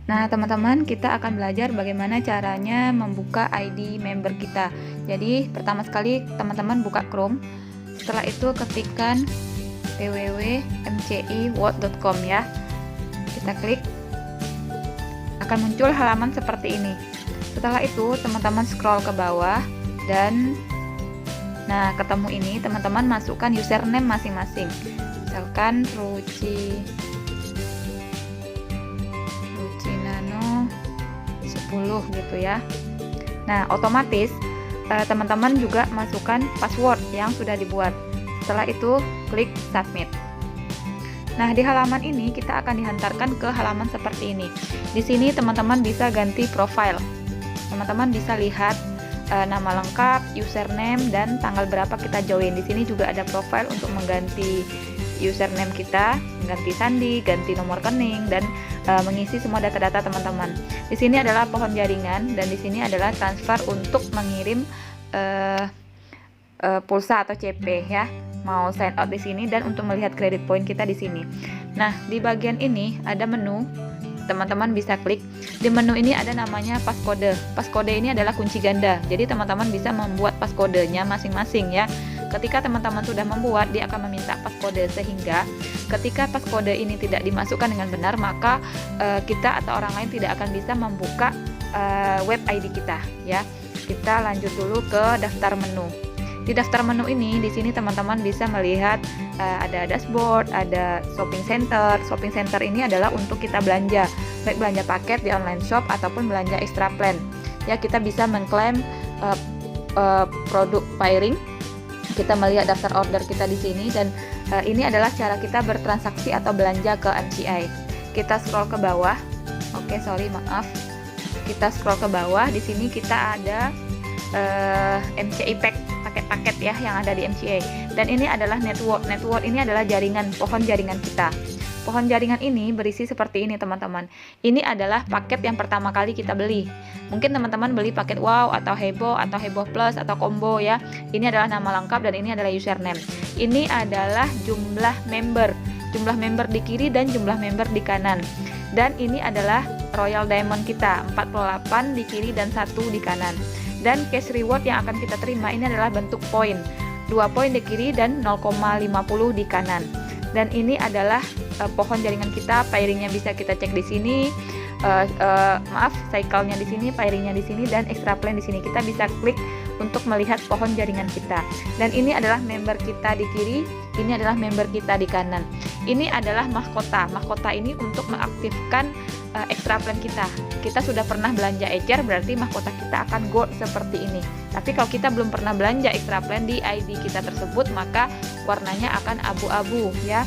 Nah, teman-teman, kita akan belajar bagaimana caranya membuka ID member kita. Jadi, pertama sekali teman-teman buka Chrome. Setelah itu ketikkan www.mciworld.com ya. Kita klik. Akan muncul halaman seperti ini. Setelah itu, teman-teman scroll ke bawah dan nah, ketemu ini, teman-teman masukkan username masing-masing. Misalkan Rucinano 10 gitu ya. Nah, otomatis teman-teman juga masukkan password yang sudah dibuat. Setelah itu, klik submit. Nah, di halaman ini kita akan dihantarkan ke halaman seperti ini. Di sini teman-teman bisa ganti profile. Teman-teman bisa lihat nama lengkap, username, dan tanggal berapa kita join. Di sini juga ada profile untuk mengganti username kita, mengganti sandi, ganti nomor rekening, dan mengisi semua data-data teman-teman. Di sini adalah pohon jaringan, dan di sini adalah transfer untuk mengirim pulsa atau CP ya. Mau sign out di sini dan untuk melihat credit point kita di sini. Nah, di bagian ini ada menu. Teman-teman bisa klik. Di menu ini ada namanya passcode. Passcode ini adalah kunci ganda. Jadi teman-teman bisa membuat passcodenya masing-masing ya. Ketika teman-teman sudah membuat, dia akan meminta passcode sehingga ketika passcode ini tidak dimasukkan dengan benar, maka kita atau orang lain tidak akan bisa membuka web ID kita ya. Kita lanjut dulu ke daftar menu. Di daftar menu ini, di sini teman-teman bisa melihat ada dashboard, ada shopping center. Shopping center ini adalah untuk kita belanja, baik belanja paket di online shop ataupun belanja extra plan. Ya, kita bisa mengklaim produk pairing. Kita melihat daftar order kita di sini dan ini adalah cara kita bertransaksi atau belanja ke MCI. Kita scroll ke bawah. Oke, sorry, maaf. Kita scroll ke bawah. Di sini kita ada MCI Pack, paket-paket ya yang ada di MCI. Dan ini adalah network. Network ini adalah jaringan, pohon jaringan kita. Pohon jaringan ini berisi seperti ini teman-teman. Ini adalah paket yang pertama kali kita beli. Mungkin teman-teman beli paket wow atau heboh plus atau combo ya. Ini adalah nama lengkap dan ini adalah username. Ini adalah jumlah member. Jumlah member di kiri dan jumlah member di kanan. Dan ini adalah Royal Diamond kita, 48 di kiri dan 1 di kanan. Dan cash reward yang akan kita terima ini adalah bentuk poin, 2 poin di kiri dan 0,50 di kanan. Dan ini adalah pohon jaringan kita, pairingnya bisa kita cek di sini. Cycle-nya di sini, pairingnya di sini, dan extra plan di sini. Kita bisa klik untuk melihat pohon jaringan kita. Dan ini adalah member kita di kiri, ini adalah member kita di kanan. Ini adalah mahkota. Mahkota ini untuk mengaktifkan extra plan kita. Kita sudah pernah belanja ecer, berarti mahkota kita akan gold seperti ini. Tapi kalau kita belum pernah belanja extra plan di ID kita tersebut, maka warnanya akan abu-abu ya.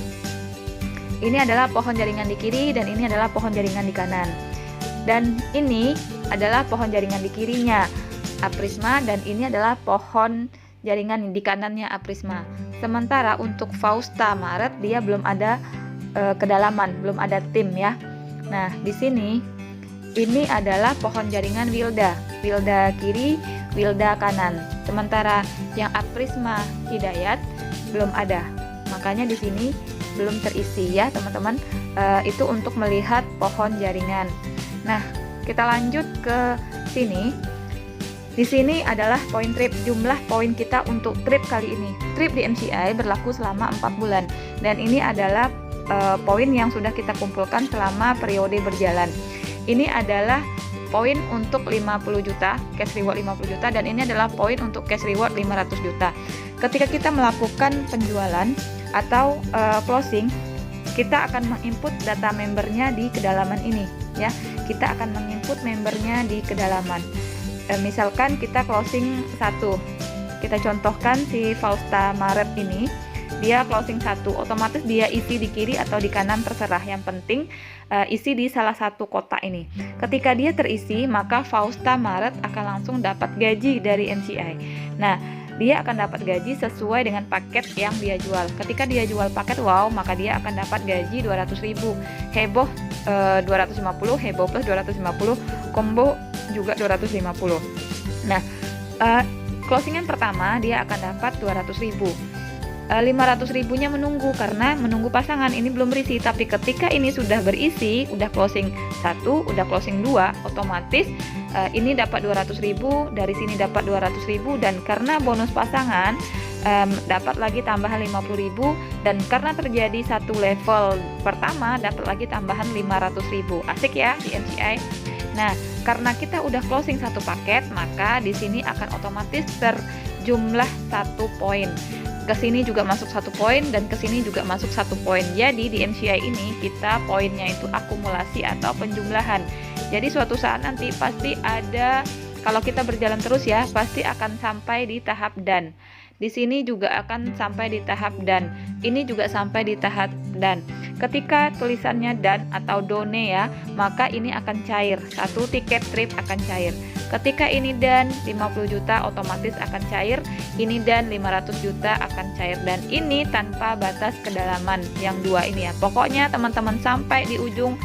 Ini adalah pohon jaringan di kiri dan ini adalah pohon jaringan di kanan. Dan ini adalah pohon jaringan di kirinya Aprisma dan ini adalah pohon jaringan di kanannya Aprisma. Sementara untuk Fausta Maret dia belum ada kedalaman, belum ada tim ya. Nah, di sini ini adalah pohon jaringan Wilda. Wilda kiri, Wilda kanan. Sementara yang Aprisma Hidayat belum ada. Makanya di sini belum terisi ya, teman-teman. Itu untuk melihat pohon jaringan. Nah, kita lanjut ke sini. Di sini adalah poin trip, jumlah poin kita untuk trip kali ini. Trip di MCI berlaku selama 4 bulan. Dan ini adalah poin yang sudah kita kumpulkan selama periode berjalan. Ini adalah poin untuk 50 juta, cash reward 50 juta, dan ini adalah poin untuk cash reward 500 juta. Ketika kita melakukan penjualan atau closing, kita akan menginput data membernya di kedalaman ini ya. Kita akan menginput membernya di kedalaman. Misalkan kita closing 1, kita contohkan si Fausta Maret ini, dia closing 1, otomatis dia isi di kiri atau di kanan terserah, yang penting isi di salah satu kotak ini. Ketika dia terisi, maka Fausta Maret akan langsung dapat gaji dari MCI. Nah, dia akan dapat gaji sesuai dengan paket yang dia jual. Ketika dia jual paket wow, maka dia akan dapat gaji 200.000. Heboh 250, heboh plus 250, combo juga 250. Nah, closingan pertama dia akan dapat 200.000. 500 ribunya menunggu karena menunggu pasangan ini belum berisi. Tapi ketika ini sudah berisi, udah closing 1, udah closing 2, otomatis ini dapat 200 ribu, dari sini dapat 200 ribu, dan karena bonus pasangan dapat lagi tambahan 50 ribu, dan karena terjadi satu level pertama dapat lagi tambahan 500 ribu. Asik ya di MCI. Nah, karena kita udah closing satu paket, maka di sini akan otomatis terjumlah 1 poin. Ke sini juga masuk 1 poin, dan ke sini juga masuk 1 poin. Jadi di MCI ini kita poinnya itu akumulasi atau penjumlahan. Jadi suatu saat nanti pasti ada, kalau kita berjalan terus ya, pasti akan sampai di tahap dan. Di sini juga akan sampai di tahap dan. Ini juga sampai di tahap dan. Ketika tulisannya dan atau done ya, maka ini akan cair. 1 tiket trip akan cair. Ketika ini dan 50 juta otomatis akan cair. Ini dan 500 juta akan cair. Dan ini tanpa batas kedalaman yang 2 ini ya. Pokoknya teman-teman sampai di ujung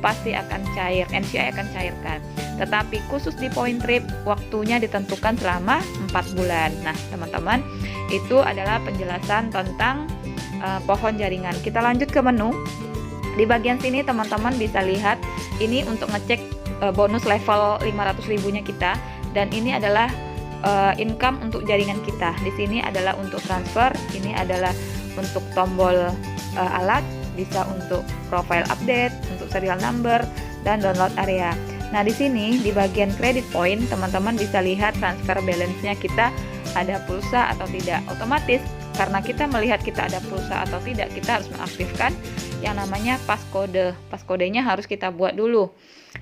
pasti akan cair. NCI akan cairkan. Tetapi khusus di point trip waktunya ditentukan selama 4 bulan. Nah teman-teman, itu adalah penjelasan tentang pohon jaringan. Kita lanjut ke menu. Di bagian sini teman-teman bisa lihat ini untuk ngecek bonus level 500 ribunya kita, dan ini adalah income untuk jaringan kita. Di sini adalah untuk transfer, ini adalah untuk tombol alat, bisa untuk profile update, untuk serial number, dan download area. Nah di sini di bagian credit point teman-teman bisa lihat transfer balance-nya kita ada pulsa atau tidak. Otomatis karena kita melihat kita ada pulsa atau tidak, kita harus mengaktifkan yang namanya passcode. Passcode-nya harus kita buat dulu.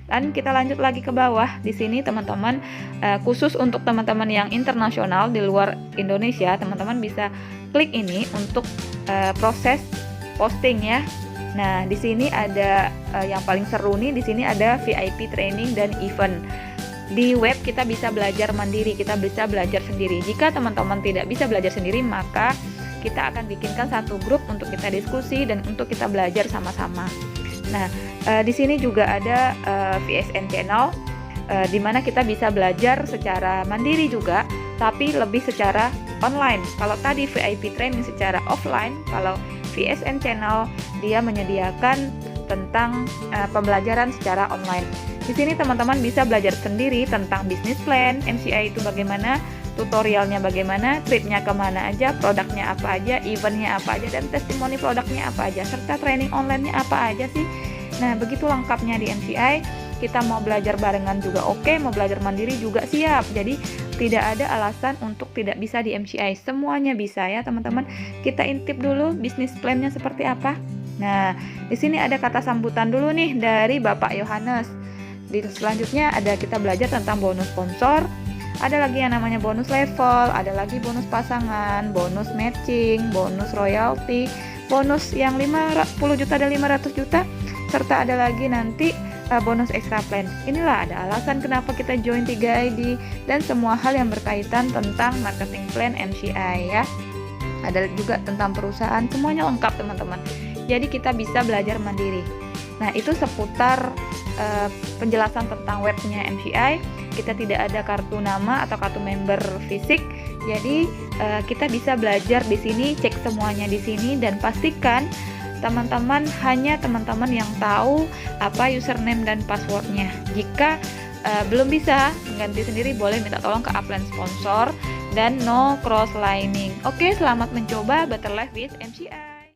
Dan kita lanjut lagi ke bawah. Di sini teman-teman khusus untuk teman-teman yang internasional di luar Indonesia, teman-teman bisa klik ini untuk proses posting ya. Nah, di sini ada yang paling seru nih, di sini ada VIP training dan event. Di web kita bisa belajar mandiri, kita bisa belajar sendiri. Jika teman-teman tidak bisa belajar sendiri, maka kita akan bikinkan satu grup untuk kita diskusi dan untuk kita belajar sama-sama. Nah, di sini juga ada VSN channel, di mana kita bisa belajar secara mandiri juga, tapi lebih secara online. Kalau tadi VIP training secara offline, kalau VSN channel dia menyediakan tentang pembelajaran secara online. Di sini teman-teman bisa belajar sendiri tentang bisnis plan, MCI itu bagaimana, tutorialnya bagaimana, tripnya kemana aja, produknya apa aja, eventnya apa aja, dan testimoni produknya apa aja, serta training online-nya apa aja sih. Nah, begitu lengkapnya di MCI. Kita mau belajar barengan juga oke, mau belajar mandiri juga siap. Jadi tidak ada alasan untuk tidak bisa di MCI. Semuanya bisa ya teman-teman. Kita intip dulu bisnis plan-nya seperti apa. Nah, di sini ada kata sambutan dulu nih dari Bapak Yohanes. Di selanjutnya ada kita belajar tentang bonus sponsor. Ada lagi yang namanya bonus level, ada lagi bonus pasangan, bonus matching, bonus royalty, bonus yang 50 juta dan 500 juta, serta ada lagi nanti bonus extra plan. Inilah ada alasan kenapa kita join 3 ID dan semua hal yang berkaitan tentang marketing plan MCI ya. Ada juga tentang perusahaan, semuanya lengkap teman-teman. Jadi kita bisa belajar mandiri. Nah, itu seputar penjelasan tentang webnya MCI. Kita tidak ada kartu nama atau kartu member fisik. Jadi kita bisa belajar di sini, cek semuanya di sini, dan pastikan teman-teman hanya teman-teman yang tahu apa username dan passwordnya. Jika belum bisa mengganti sendiri, boleh minta tolong ke upline sponsor dan no cross lining. Oke, selamat mencoba Better Life with MCI.